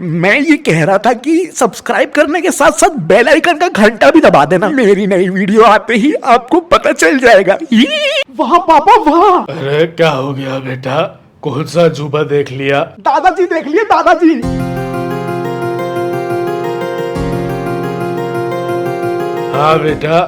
मैं ये कह रहा था कि सब्सक्राइब करने के साथ साथ बेल आइकन का घंटा भी दबा देना। मेरी नई वीडियो आते ही आपको पता चल जाएगा। वाह पापा वाह। अरे क्या हो गया बेटा, कौन सा अजूबा देख लिया? दादाजी देख लिए दादाजी। हाँ बेटा,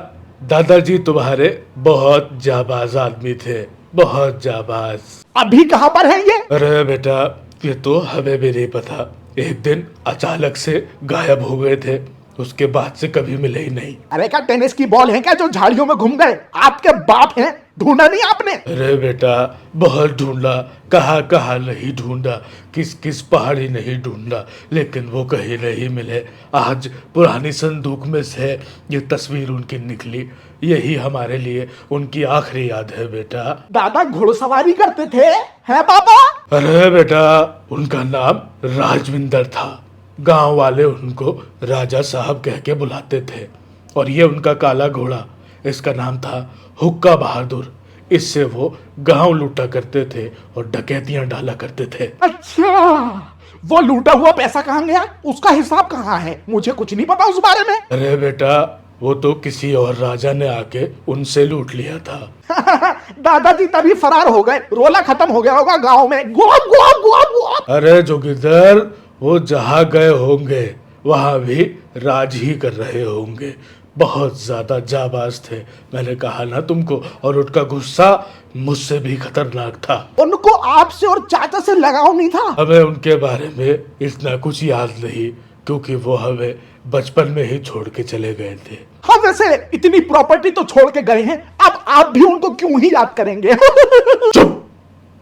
दादाजी तुम्हारे बहुत जाबाज आदमी थे, बहुत जाबाज। अभी कहाँ पर है ये? अरे बेटा, ये तो हमें भी नहीं पता। एक दिन अचानक से गायब हो गए थे, उसके बाद से कभी मिले ही नहीं। अरे क्या टेनिस की बॉल है क्या जो झाड़ियों में घूम गए? आपके बाप हैं, ढूंढा नहीं आपने? अरे बेटा, बहुत ढूंढा, कहाँ कहाँ नहीं ढूंढा, किस किस पहाड़ी नहीं ढूंढा, लेकिन वो कहीं नहीं मिले। आज पुरानी संदूक में से ये तस्वीर उनकी निकली। यही हमारे लिए उनकी आखिरी याद है बेटा। दादा घुड़सवारी करते थे, है पापा? अरे बेटा, उनका नाम राजविंदर था। गांव वाले उनको राजा साहब कह के बुलाते थे। और ये उनका काला घोड़ा, इसका नाम था हुक्का बहादुर। इससे वो गांव लूटा करते थे और डकैतियां डाला करते थे। अच्छा, वो लूटा हुआ पैसा कहाँ गया? उसका हिसाब कहाँ है? मुझे कुछ नहीं पता उस बारे में। अरे बेटा, वो तो किसी और राजा ने आके उनसे लूट लिया था। दादाजी तभी फरार हो गए, रोला खत्म हो गया होगा गांव में। गुआब गुआब गुआब गुआब। अरे जोगिंदर, वो जहाँ गए होंगे वहां भी राज ही कर रहे होंगे। बहुत ज्यादा जाबाज थे, मैंने कहा ना तुमको। और उनका गुस्सा मुझसे भी खतरनाक था। उनको आपसे और चाचा से लगाव नहीं था? हमें उनके बारे में इतना कुछ याद नहीं, क्योंकि वो हमें बचपन में ही छोड़ के चले गए थे। हाँ, वैसे इतनी प्रॉपर्टी तो छोड़ के गए हैं, अब आप भी उनको क्यों ही याद करेंगे? चुप,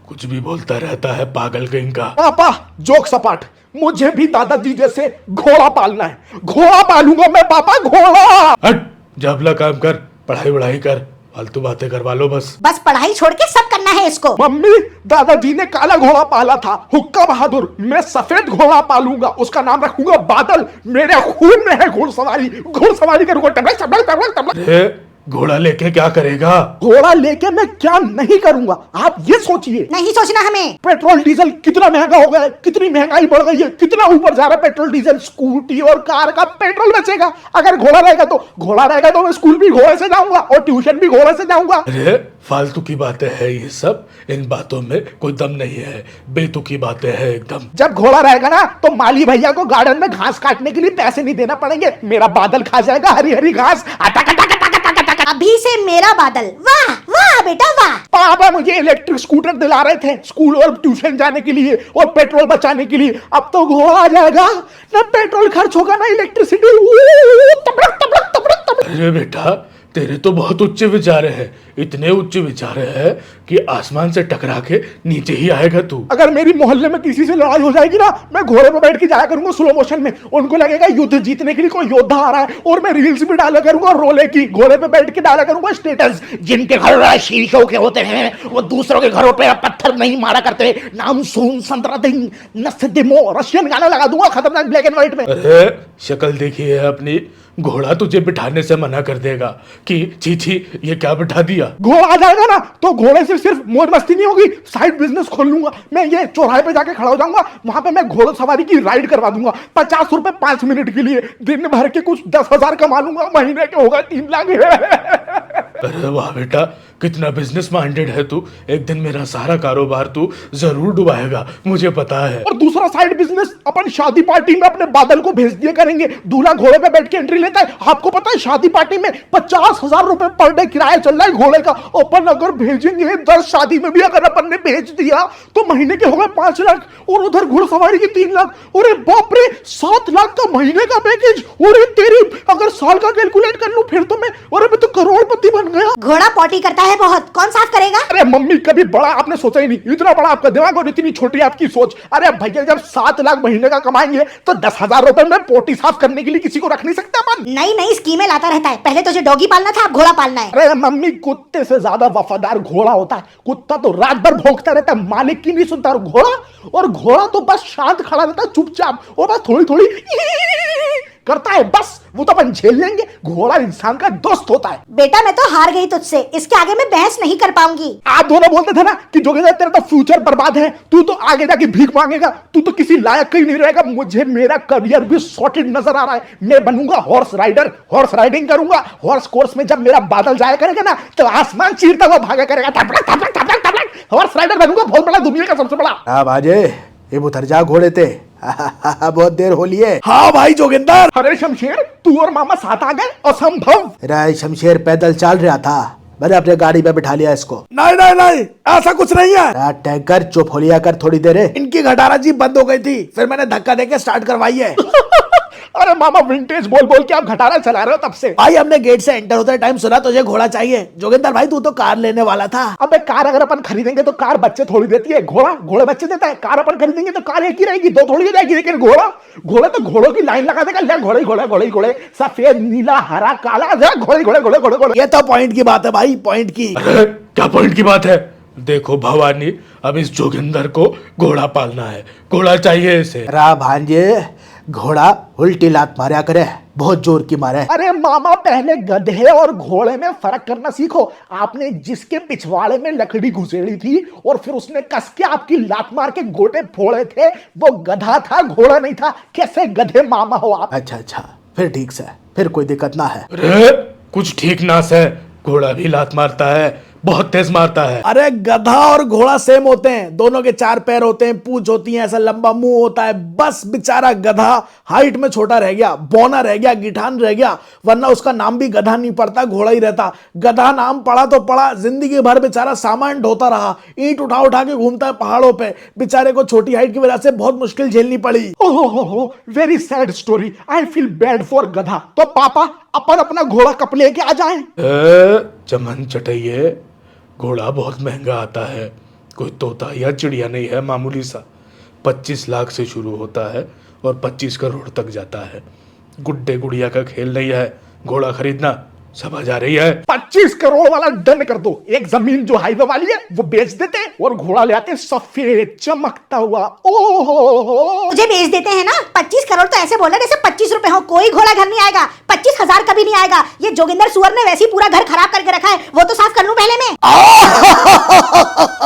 कुछ भी बोलता रहता है पागल कहीं का। पापा जोक सपाट, मुझे भी दादाजी जैसे घोड़ा पालना है। घोड़ा पालूंगा मैं पापा, घोड़ा। हट, जा अपना काम कर, पढ़ाई वढ़ाई कर, फालतू बातें करवा लो बस। बस पढ़ाई छोड़ के सब करना है इसको। मम्मी, दादाजी ने काला घोड़ा पाला था, हुक्का बहादुर। मैं सफेद घोड़ा पालूंगा, उसका नाम रखूंगा बादल। मेरे खून में है घुड़सवारी। घुड़सवारी करूंगा, टबलक टबलक टबलक टबलक। अरे घोड़ा लेके क्या करेगा? घोड़ा लेके मैं क्या नहीं करूंगा, आप ये सोचिए। नहीं सोचना हमें। पेट्रोल डीजल कितना महंगा हो गया है, कितनी महंगाई बढ़ गई है, कितना ऊपर जा रहा है पेट्रोल डीजल। स्कूटी और कार का पेट्रोल बचेगा अगर घोड़ा रहेगा तो। घोड़ा रहेगा तो मैं स्कूल भी घोड़े से जाऊंगा और ट्यूशन भी घोड़े से जाऊंगा। अरे फालतू की बातें हैं ये सब, इन बातों में कोई दम नहीं है, बेतुकी बातें हैं एकदम। जब घोड़ा रहेगा ना तो माली भैया को गार्डन में घास काटने के लिए पैसे नहीं देना पड़ेंगे। मेरा बादल खा जाएगा हरी हरी घास। अभी से मेरा बादल। वाह वाह बेटा वाह। पापा मुझे इलेक्ट्रिक स्कूटर दिला रहे थे स्कूल और ट्यूशन जाने के लिए और पेट्रोल बचाने के लिए। अब तो घोड़ा आ जाएगा, ना पेट्रोल खर्च होगा ना इलेक्ट्रिसिटी। अरे बेटा, तेरे तो बहुत उच्च विचार है, इतने उच्च विचार है कि आसमान से टकरा के नीचे ही आएगा तू। अगर मेरी मोहल्ले में किसी से लड़ाई हो जाएगी ना, मैं घोड़े पे बैठ के जाया करूंगा स्लो मोशन में। उनको लगेगा युद्ध जीतने के लिए कोई योद्धा आ रहा है। और मैं रील्स भी डाला करूंगा रोले की, घोड़े पे बैठ के डाला करूंगा स्टेटस। जिनके घर शीशों के होते हैं वो दूसरों के घरों पे पत्थर नहीं मारा करते। नाम सुन संतरा दिन नस्दिमो, रशियन गाना लगा दूंगा खतरनाक ब्लैक एंड व्हाइट में। अरे शक्ल देखी है अपनी, घोड़ा तुझे बिठाने से मना कर देगा कि छी ये क्या बिठा दिया। घोड़ा आ जाएगा ना तो घोड़े से सिर्फ मौज मस्ती नहीं होगी, साइड बिजनेस खोल लूंगा मैं। ये चौराहे पे जाके खड़ा हो जाऊंगा, वहां पे मैं घोड़ा सवारी की राइड करवा दूंगा। 50 रुपए 5 मिनट के लिए, दिन भर के कुछ 10,000 कमा लूंगा, महीने के होगा 3 लाख। अरे वाह बेटा, कितना बिजनेस माइंडेड है तू। एक दिन मेरा सारा कारोबार तू जरूर डुबाएगा, मुझे पता है। और दूसरा साइड बिजनेस, अपन शादी पार्टी में अपने बादल को भेज दिया करेंगे। दूल्हा घोड़े पे बैठ के एंट्री लेता है। आपको पता है शादी पार्टी में 50,000 रुपए पर डे किराया चल रहा है घोड़े का। अपन अगर भेजेंगे 10 शादी में भी अगर अपन ने भेज दिया तो महीने के हो गए 5 लाख। और उधर घुड़सवारी की 3 लाख। अरे बाप रे, 7 लाख का महीने का पैकेज। अरे तेरी, अगर साल का कैलकुलेट कर लूं फिर तो मैं तो करोड़पति बन गया। घोड़ा पॉटी करता है बहुत, कौन साफ करेगा? अरे मम्मी, कभी बड़ा आपने सोचा ही नहीं। इतना बड़ा आपका दिमाग और इतनी छोटी आपकी सोच। अरे भैया, जब 7 लाख महीने का कमाएंगे तो 10,000 रुपए में पोटी साफ करने के लिए किसी को रख नहीं सकता अपन। नई नई स्कीमें लाता रहता है। पहले तुझे डॉगी पालना था, अब घोड़ा पालना है। अरे मम्मी, कुत्ते से ज्यादा वफादार घोड़ा होता है। कुत्ता तो रात भर भौंकता रहता है, मालिक की नहीं सुनता। और घोड़ा तो बस शांत खड़ा रहता है चुपचाप, और बस थोड़ी थोड़ी करता है बस वो तो अपन झेल लेंगे। घोड़ा इंसान का दोस्त होता है। बेटा मैं तो हार गई तुझसे, इसके आगे मैं बहस नहीं कर पाऊंगी। आप दोनों बोलते थे ना कि जोगिंदर तेरा तो फ्यूचर बर्बाद है, तू तो आगे जाके भीख मांगेगा, तू तो किसी लायक का ही नहीं रहेगा। मुझे मेरा करियर भी सॉर्टेड नजर आ रहा है। मैं बनूंगा हॉर्स राइडर, हॉर्स राइडिंग करूंगा। हॉर्स कोर्स में जब मेरा बादल जाया करेगा ना तो आसमान चीरता हुआ भागा करेगा। थपड़क थपड़क थपड़क थपड़क हॉर्स राइडर बनूंगा, बहुत बड़ा, दुनिया का सबसे बड़ा। हाँ बाजे, ये उतर जा घोड़े ते। बहुत देर हो लिए। हाँ भाई जोगिंदर। अरे शमशेर, तू और मामा साथ आ गए? असंभव। राय शमशेर पैदल चल रहा था, मैंने अपने गाड़ी में बिठा लिया इसको। नहीं नहीं नहीं, ऐसा कुछ नहीं है। रात टैंकर चुप हो लिया कर थोड़ी देर। इनकी खटारा जीप बंद हो गई थी, फिर मैंने धक्का देके स्टार्ट करवाई है। अरे मामा विंटेज बोल बोल के आप घटारा चला रहे हो तब से। भाई हमने गेट से एंटर होते टाइम सुना तुझे घोड़ा चाहिए। जोगिंदर भाई तू तो कार लेने वाला था। अबे कार अगर अपन खरीदेंगे तो कार बच्चे थोड़ी देती है, घोड़े बच्चे देता है। कार अपन खरीदेंगे तो कार एक ही रहेगी, दो थोड़ी हो जाएगी। लेकिन घोड़ा तो घोड़ों की लाइन लगा देगा। ले घोड़े घोड़े घोड़े घोड़े, सफेद नीला हरा काला, घोड़े घोड़े घोड़े घोड़े घोड़े। ये तो पॉइंट की बात है भाई, पॉइंट की। अरे क्या पॉइंट की बात है? देखो भवानी, अब इस जोगिंदर को घोड़ा पालना है, घोड़ा चाहिए इसे। रा भांजे, घोड़ा उल्टी लात मारा करे, बहुत जोर की मारे। अरे मामा पहले गधे और घोड़े में फर्क करना सीखो। आपने जिसके पिछवाड़े में लकड़ी घुसेड़ी थी और फिर उसने कस के आपकी लात मार के गोटे फोड़े थे, वो गधा था, घोड़ा नहीं था। कैसे गधे मामा हो आप? अच्छा अच्छा, फिर ठीक से, फिर कोई दिक्कत ना है। अरे कुछ ठीक ना से, घोड़ा भी लात मारता है, बहुत तेज मारता है। अरे गधा और घोड़ा सेम होते हैं, दोनों के 4 पैर होते हैं, पूंछ होती है, ऐसा लंबा मुंह होता है। बस बेचारा गधा हाइट में छोटा रह गया, बौना रह गया, गिठान रह गया, वरना उसका नाम भी गधा नहीं पड़ता, घोड़ा ही रहता। गधा नाम पड़ा तो पड़ा, जिंदगी भर बेचारा सामान ढोता रहा, ईंट उठा उठा के घूमता है पहाड़ों पे। बेचारे को छोटी हाइट की वजह से बहुत मुश्किल झेलनी पड़ी। ओहो, very sad story. I feel bad for गधा। तो पापा अपन अपना घोड़ा कब लेके आ जाएं? चमन चटैये, घोड़ा बहुत महंगा आता है, कोई तोता या चिड़िया नहीं है, मामूली सा 25 लाख से शुरू होता है और 25 करोड़ तक जाता है। गुड्डे गुड़िया का खेल नहीं है घोड़ा खरीदना, समझ आ रही है? 25 करोड़ वाला डन कर दो। एक जमीन जो हाईवे वाली है वो बेच देते और घोड़ा ले आते सफेद चमकता हुआ। ओहो, मुझे बेच देते हैं ना। 25 करोड़ तो ऐसे बोला जैसे 25 रुपए हो। कोई घोड़ा घर नहीं आएगा, 25,000 कभी नहीं आएगा। ये जोगिंदर सुअर ने वैसे ही पूरा घर खराब करके रखा है, वो तो साफ कर लूं पहले मैं।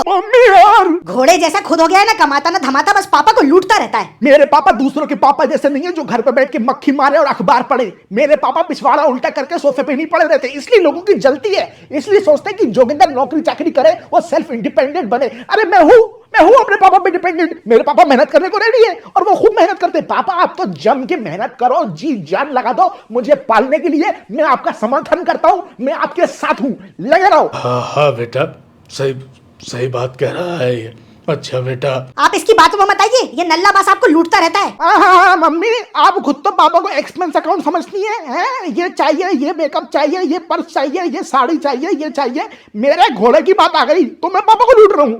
मम्मी यार, घोड़े जैसा खुद हो गया है ना, कमाता ना धमाता, बस पापा को लूटता रहता है। मेरे पापा दूसरों के पापा जैसे नहीं है जो घर पे बैठ के मक्खी मारे और अखबार पढ़े। मेरे पापा पिछवाड़ा उल्टा करके सोफे पे नहीं पड़े रहते, इसलिए लोगों की जलती है। इसलिए सोचते हैं कि जोगिंदर नौकरी चाकरी करे और सेल्फ इंडिपेंडेंट बने। अरे मैं हूं अपने पापा पे डिपेंडेंट। मेरे पापा मेहनत करने को रेडी है और वो खूब मेहनत करते। पापा आप तो जम के मेहनत करो, जी जान लगा दो मुझे पालने के लिए। मैं आपका समर्थन करता हूं, मैं आपके साथ हूं, लगे रहो। हाँ हाँ बेटा, सही बात कह रहा है ये। अच्छा बेटा, आप इसकी बातों में मत आइए, ये नल्ला बास आपको लूटता रहता है। हाँ मम्मी, आप खुद तो पापा को एक्सपेंस अकाउंट समझती हैं? ये चाहिए, ये मेकअप चाहिए, ये पर्स चाहिए, ये साड़ी चाहिए, ये चाहिए। मेरे घोड़े की बात आ गई तो मैं पापा को लूट रहा हूँ।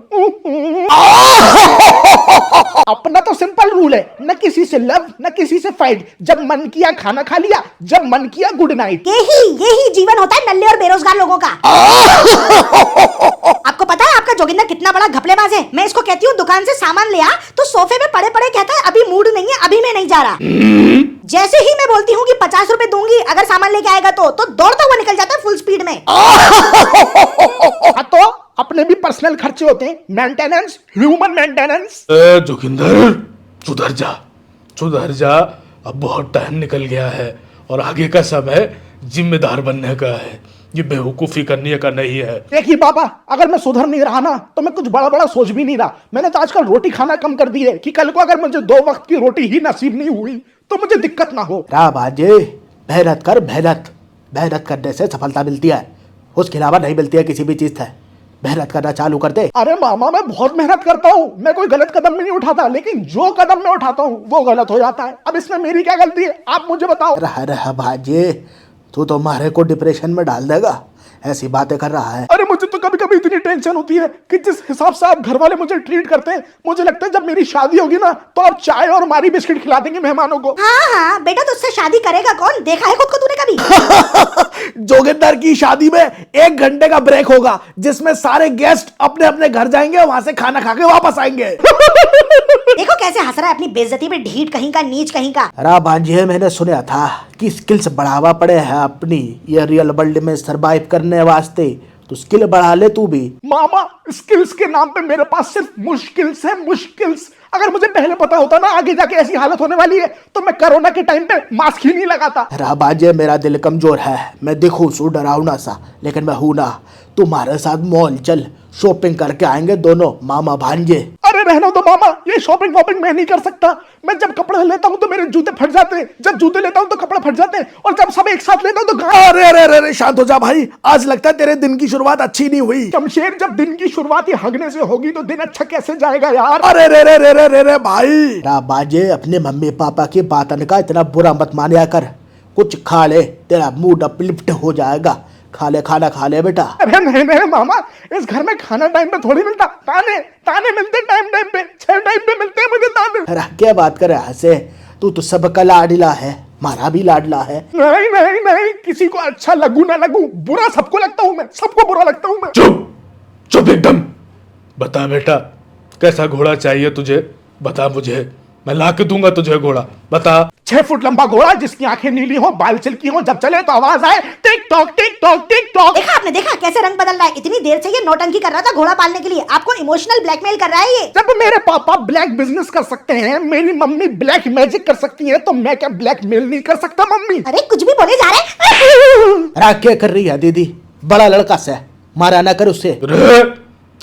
अपना तो सिंपल रूल है, न किसी से लव न किसी से फाइट। जब मन किया खाना खा लिया, जब मन किया गुड नाइट। यही जीवन होता है नल्ले और बेरोजगार लोगों का। आपको पता है आपका जोगिंदर कितना बड़ा घपलेबाज है? मैं इसको कहती हूँ दुकान से सामान ले आ तो सोफे में पड़े पड़े कहता है अभी मूड नहीं है, अभी मैं नहीं जा रहा। जैसे ही मैं बोलती हूँ कि 50 रुपए दूंगी अगर सामान लेके आएगा तो दौड़ता हुआ निकल जाता है फुल स्पीड में। तो अपने भी पर्सनल खर्चे होते हैं, मेंटेनेंस, ह्यूमन मेंटेनेंस। जोगिंदर सुधर जा, अब बहुत टाइम निकल गया है और आगे का समय जिम्मेदार बनने का है, ये बेवकूफी करने का नहीं है। देखिए पापा, अगर मैं सुधर नहीं रहा ना तो मैं कुछ बड़ा बड़ा सोच भी नहीं रहा। मैंने तो आजकल रोटी खाना कम कर दी है कि कल को अगर मुझे 2 वक्त की रोटी ही नसीब नहीं हुई तो मुझे दिक्कत ना हो। रा बाजे, मेहनत कर, मेहनत करने से सफलता मिलती है, उसके अलावा नहीं मिलती है किसी भी चीज से। मेहनत करना चालू कर दे। अरे मामा, मैं बहुत मेहनत करता हूँ, मैं कोई गलत कदम भी नहीं उठाता, लेकिन जो कदम मैं उठाता हूँ वो गलत हो जाता है। अब इसमें मेरी क्या गलती है, आप मुझे बताओ। रहा भाजे, तू तो मारे को डिप्रेशन में डाल देगा। ऐसी बातें कर रहा है? अरे मुझे तो कभी कभी इतनी टेंशन होती है कि जिस हिसाब से आप घर वाले मुझे ट्रीट करते हैं, मुझे लगता है जब मेरी शादी होगी ना तो आप चाय और मारी बिस्किट खिला देंगे मेहमानों को। हाँ हाँ बेटा, तुझसे शादी करेगा कौन? देखा है खुद को तूने कभी? जोगिंदर की शादी में 1 घंटे का ब्रेक होगा जिसमें सारे गेस्ट अपने अपने घर जाएंगे, वहां से खाना खा के वापस आएंगे। देखो कैसे हंस रहा है अपनी बेइज्जती पे, ढीठ कहीं का, नीच कहीं का। अरे भांजे, मैंने सुना था कि स्किल्स बढ़ावा पड़े है अपनी ये रियल वर्ल्ड में सरवाइव करने वास्ते, तो स्किल बढ़ा ले तू भी। मामा, स्किल्स के नाम पे मेरे पास सिर्फ मुश्किल्स है, मुश्किल्स। अगर मुझे पहले पता होता ना आगे जाके ऐसी हालत होने वाली है तो मैं कोरोना के टाइम पे मास्क ही नहीं लगाता। अरे भांजे, मेरा दिल कमजोर है, मैं दिखूं सू डरावना सा, लेकिन मैं हूं ना। तुम्हारे साथ मॉल चल, शॉपिंग करके आएंगे दोनों मामा भांजे। अरे रहना दो मामा, ये शॉपिंग वॉपिंग मैं नहीं कर सकता। मैं जब कपड़े लेता हूँ तो मेरे जूते फट जाते हैं, जब जूते लेता हूँ तो कपड़े फट जाते हैं, और जब सब एक साथ लेता हूँ तो अरे अरे अरे अरे, शांत हो जा भाई, आज लगता है तेरे दिन की शुरुआत अच्छी नहीं हुई। शमशेर, जब दिन की शुरुआत ही हगने से होगी तो दिन अच्छा कैसे जाएगा यार? अरे रे रे रे रे रे रे भाई, बाजे अपने मम्मी पापा की बातन का इतना बुरा मत मानिया कर। कुछ खा ले, तेरा मूड अपलिफ्ट हो जाएगा। खा ले, खाना खा ले बेटा। अरे नहीं नहीं मामा, इस घर में खाना टाइम पे थोड़ी मिलता, ताने ताने मिलते टाइम टाइम पे, 6 टाइम पे मिलते हैं मुझे ताने। अरे क्या बात कर रहा है? तू तो सबका लाडला है, मारा भी लाडला है। नहीं नहीं नहीं, किसी को अच्छा लगू ना लगू, बुरा सबको लगता हूँ मैं, सबको बुरा लगता हूँ मैं। चुप चुप एकदम। बता बेटा, कैसा घोड़ा चाहिए तुझे? बता मुझे, मैं ला के दूंगा तुझे घोड़ा। बता। 6 फुट लंबा घोड़ा जिसकी आंखें नीली हो, बाल सिल्की हो, जब चले तो आवाज आए tick tock tick tock tick tock. देखा आपने, देखा कैसे रंग बदल रहा है? इतनी देर से ये नौटंकी कर रहा था घोड़ा पालने के लिए, आपको इमोशनल ब्लैकमेल कर रहा है ये। जब मेरे पापा ब्लैक बिजनेस कर सकते हैं, मेरी मम्मी ब्लैक मैजिक कर सकती है, तो मैं क्या ब्लैकमेल नहीं कर सकता मम्मी? अरे कुछ भी बोले जा रहे। अरे क्या कर रही है दीदी? बड़ा लड़का से मारा ना कर उससे।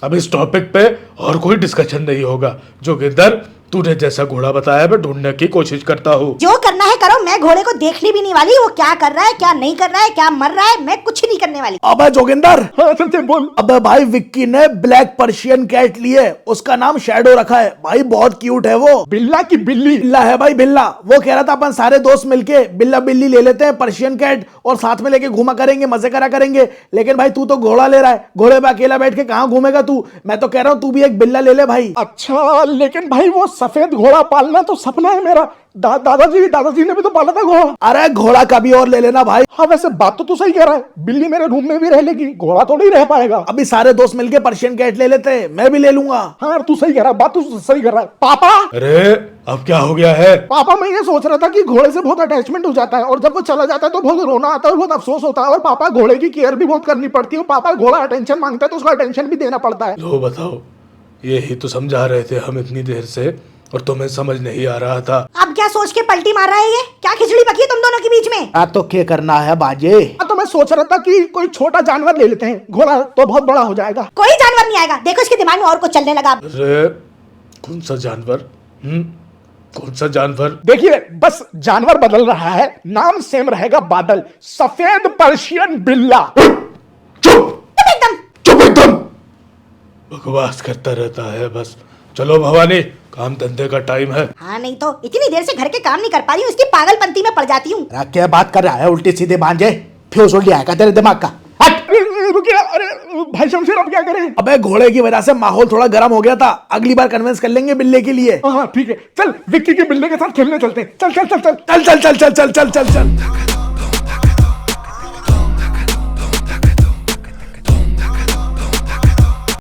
अब इस टॉपिक पे और कोई डिस्कशन नहीं होगा। जोगिंदर, तूने जैसा घोड़ा बताया मैं ढूंढने की कोशिश करता हूँ। जो करना है करो, मैं घोड़े को देखने भी नहीं वाली वो क्या कर रहा है, क्या नहीं कर रहा है, क्या मर रहा है, मैं कुछ नहीं करने वाली। अबे जोगिंदर, हाँ सच बोल। अबे भाई, विक्की ने ब्लैक पर्शियन कैट लिए, उसका नाम शैडो रखा है भाई, बहुत क्यूट है वो। बिल्ला की बिल्ली? बिल्ला है भाई, बिल्ला। वो कह रहा था अपन सारे दोस्त मिलके बिल्ला बिल्ली ले लेते हैं, पर्शियन कैट, और साथ में लेके घूमा करेंगे, मजे करा करेंगे। लेकिन भाई तू तो घोड़ा ले रहा है, घोड़े पे अकेला बैठ के कहाँ घूमेगा तू? मैं तो कह रहा हूँ तू भी एक बिल्ला ले ले भाई। अच्छा, लेकिन भाई वो सफेद घोड़ा पालना तो सपना है मेरा। दादाजी ने भी तो पाला था घोड़ा। अरे घोड़ा कभी और ले लेना भाई। हाँ वैसे बात तो तू सही कह रहा है, बिल्ली मेरे रूम में भी रह लेगी, घोड़ा तो नहीं रह पाएगा। अभी सारे दोस्त मिलके पर्शियन कैट ले लेते हैं, मैं भी ले लूंगा। हाँ तू सही कह रहा है, बात तू सही कर रहा है। पापा, अरे अब क्या हो गया है? पापा मैं ये सोच रहा था कि घोड़े से बहुत अटैचमेंट हो जाता है, और जब वो चला जाता है तो बहुत रोना आता है, बहुत अफसोस होता है, और पापा घोड़े की केयर भी बहुत करनी पड़ती है। पापा घोड़ा अटेंशन मांगता है तो उसको अटेंशन भी देना पड़ता है। लो बताओ, यही तो समझा रहे थे हम इतनी देर से, और तुम्हें समझ नहीं आ रहा था। अब क्या सोच के पलटी मार रहा है ये? क्या खिचड़ी पकी है तुम दोनों के बीच में? तो क्या करना है बाजे? तो मैं सोच रहा था कि कोई छोटा जानवर ले लेते हैं, घोड़ा तो बहुत बड़ा हो जाएगा। कोई जानवर नहीं आएगा, देखो इसके दिमाग में और कुछ चलने लगा। अरे कौन सा जानवर? कौन सा जानवर? देखिए बस जानवर बदल रहा है, नाम सेम रहेगा, बादल। सफेद पर्शियन बिल्ला। चुप एकदम। बकवास करता रहता है बस। चलो भवानी, काम धंधे का टाइम है। हाँ नहीं तो, इतनी देर से घर के काम नहीं कर पा रही हूँ, इसकी पागलपंती में पड़ जाती हूँ। क्या बात कर रहा है उल्टी सीधे भांजे? फ्यूज उड़ गया है तेरे दिमाग का? हट! रुकिए, अरे भाई शमशेर अब क्या करें? अबे घोड़े की वजह से माहौल थोड़ा गर्म हो गया था, अगली बार कन्विंस कर लेंगे बिल्ले के लिए। हाँ ठीक है, चल विक्की के बिल्ले के साथ खेलने चलते हैं। चल चल चल चल चल चल चल चल चल चल चल चल।